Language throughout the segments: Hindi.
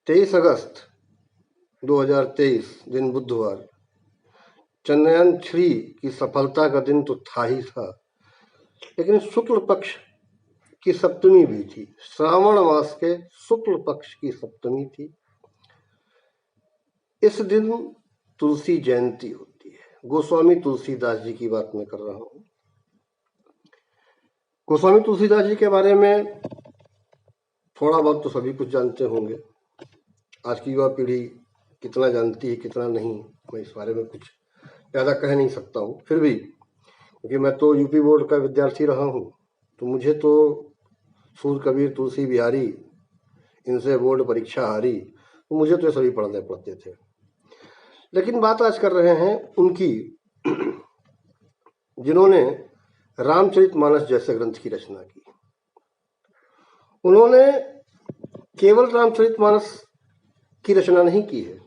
23 अगस्त 2023 दिन बुधवार, चंद्रयान-3 की सफलता का दिन तो था ही था, लेकिन शुक्ल पक्ष की सप्तमी भी थी। श्रावण मास के शुक्ल पक्ष की सप्तमी थी। इस दिन तुलसी जयंती होती है। गोस्वामी तुलसीदास जी की बात मैं कर रहा हूँ। गोस्वामी तुलसीदास जी के बारे में थोड़ा बहुत तो सभी कुछ जानते होंगे। आज की युवा पीढ़ी कितना जानती है कितना नहीं, मैं इस बारे में कुछ ज़्यादा कह नहीं सकता हूँ। फिर भी क्योंकि मैं तो यूपी बोर्ड का विद्यार्थी रहा हूँ, तो मुझे तो सूर कबीर तुलसी बिहारी इनसे बोर्ड परीक्षा हारी, तो मुझे तो ये सभी पढ़ने पड़ते थे। लेकिन बात आज कर रहे हैं उनकी जिन्होंने रामचरितमानस जैसे ग्रंथ की रचना की। उन्होंने केवल रामचरितमानस की रचना नहीं की है।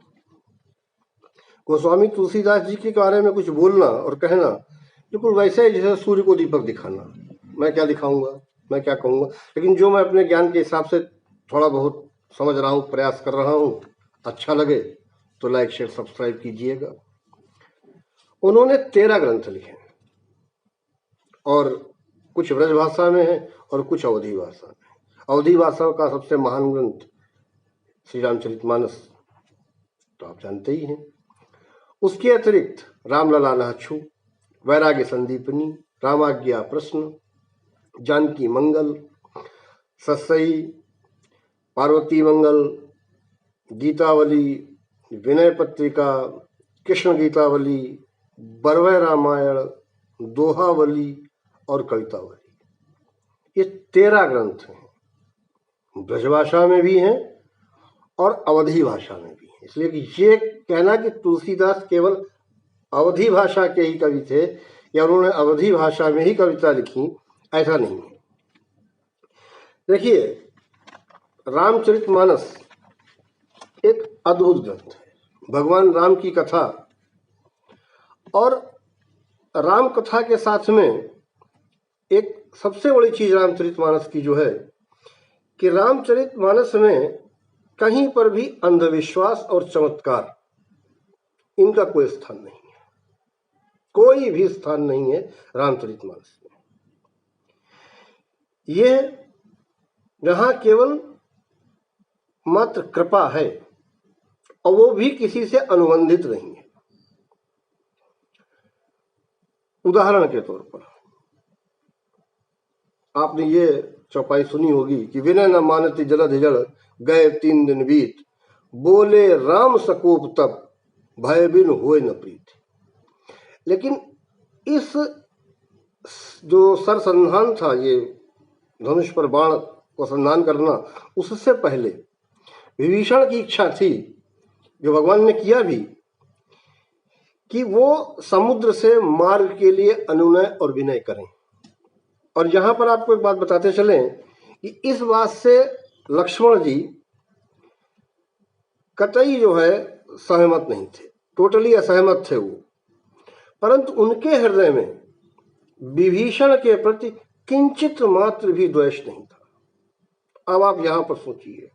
गोस्वामी तुलसीदास जी के बारे में कुछ बोलना और कहना बिल्कुल वैसे ही जैसे सूर्य को दीपक दिखाना। मैं क्या दिखाऊंगा, मैं क्या कहूँगा, लेकिन जो मैं अपने ज्ञान के हिसाब से थोड़ा बहुत समझ रहा हूँ, प्रयास कर रहा हूँ, अच्छा लगे तो लाइक शेयर सब्सक्राइब कीजिएगा। उन्होंने 13 ग्रंथ लिखे और कुछ ब्रज भाषा में है और कुछ अवधी भाषा में। अवधी भाषा का सबसे महान ग्रंथ श्री रामचरितमानस तो आप जानते ही हैं। उसके अतिरिक्त रामलला लाछू, वैराग्य संदीपनी, रामाज्ञा प्रश्न, जानकी मंगल, ससई, पार्वती मंगल, गीतावली, विनय पत्रिका, कृष्ण गीतावली, बरवय रामायण, दोहावली और कवितावली, ये 13 ग्रंथ हैं। ब्रजभाषा में भी हैं और अवधी भाषा में भी हैं। इसलिए कि ये कहना कि तुलसीदास केवल अवधी भाषा के ही कवि थे या उन्होंने अवधी भाषा में ही कविता लिखी, ऐसा नहीं है। देखिए, रामचरितमानस एक अद्भुत ग्रंथ है। भगवान राम की कथा और राम कथा के साथ में एक सबसे बड़ी चीज रामचरितमानस की जो है कि रामचरितमानस में कहीं पर भी अंधविश्वास और चमत्कार इनका कोई स्थान नहीं है। कोई भी स्थान नहीं है रामचरितमानस में। ये जहां केवल मात्र कृपा है और वो भी किसी से अनुबंधित नहीं है। उदाहरण के तौर पर आपने ये चौपाई सुनी होगी कि विनय न मानती जलध जड़, गए 3 दिन बीत, बोले राम सकोप तब, भय बिन होए न प्रीत। लेकिन इस जो सरसंधान था, ये धनुष पर बाण को संधान करना, उससे पहले विभीषण की इच्छा थी, जो भगवान ने किया भी, कि वो समुद्र से मार्ग के लिए अनुनय और विनय करें। और यहां पर आपको एक बात बताते चलें कि इस बात से लक्ष्मण जी कतई जो है सहमत नहीं थे, टोटली असहमत थे वो। परंतु उनके हृदय में विभीषण के प्रति किंचित मात्र भी द्वेष नहीं था। अब आप यहां पर सोचिए,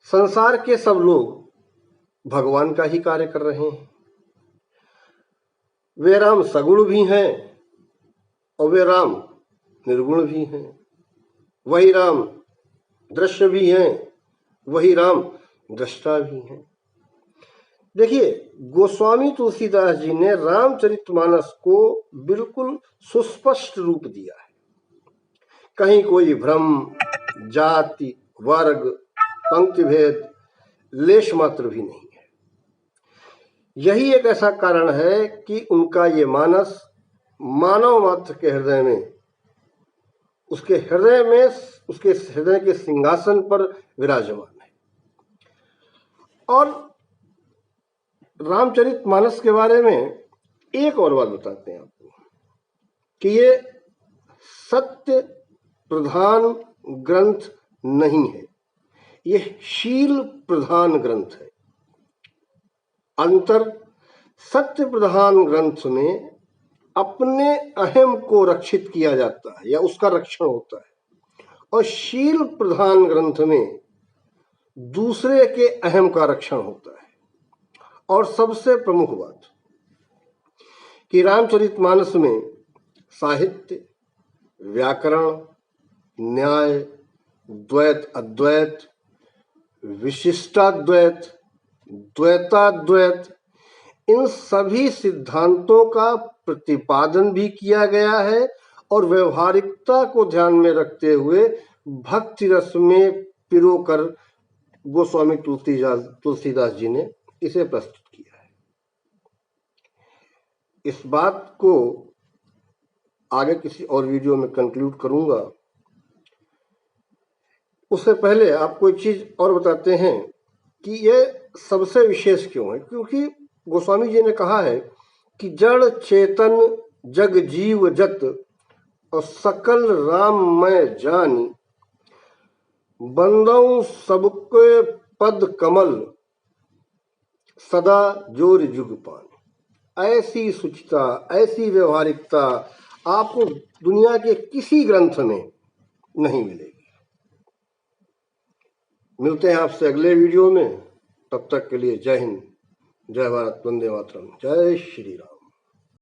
संसार के सब लोग भगवान का ही कार्य कर रहे हैं। वे राम सगुण भी हैं और वे राम निर्गुण भी हैं। वही राम दृश्य भी हैं, वही राम दृष्टा भी हैं। देखिए, गोस्वामी तुलसीदास जी ने रामचरितमानस को बिल्कुल सुस्पष्ट रूप दिया है। कहीं कोई भ्रम, जाति, वर्ग, पंक्ति भेद लेश मात्र भी नहीं है। यही एक ऐसा कारण है कि उनका ये मानस मानव मात्र के हृदय में, उसके हृदय के सिंहासन पर विराजमान है। और रामचरितमानस के बारे में एक और बात बताते हैं आपको कि ये सत्य प्रधान ग्रंथ नहीं है, ये शील प्रधान ग्रंथ है। अंतर सत्य प्रधान ग्रंथ में अपने अहम को रक्षित किया जाता है या उसका रक्षण होता है, और शील प्रधान ग्रंथ में दूसरे के अहम का रक्षण होता है। और सबसे प्रमुख बात कि रामचरितमानस में साहित्य, व्याकरण, न्याय, द्वैत अद्वैत, विशिष्टाद्वैत, द्वैताद्वैत, इन सभी सिद्धांतों का प्रतिपादन भी किया गया है और व्यवहारिकता को ध्यान में रखते हुए भक्ति रस में पिरोकर गोस्वामी तुलसीदास जी ने इसे प्रस्तुत किया है। इस बात को आगे किसी और वीडियो में कंक्लूड करूंगा। उससे पहले आपको एक चीज और बताते हैं कि ये सबसे विशेष क्यों है, क्योंकि गोस्वामी जी ने कहा है कि जड़ चेतन जग जीव जत और सकल राम मैं जानी, बंदौ सबके पद कमल सदा जोर जुग पानी। ऐसी सुचिता, ऐसी व्यवहारिकता आपको दुनिया के किसी ग्रंथ में नहीं मिलेगी। मिलते हैं आपसे अगले वीडियो में। तब तक के लिए जय हिंद, जय भारत, वंदे मातरम, जय श्री राम।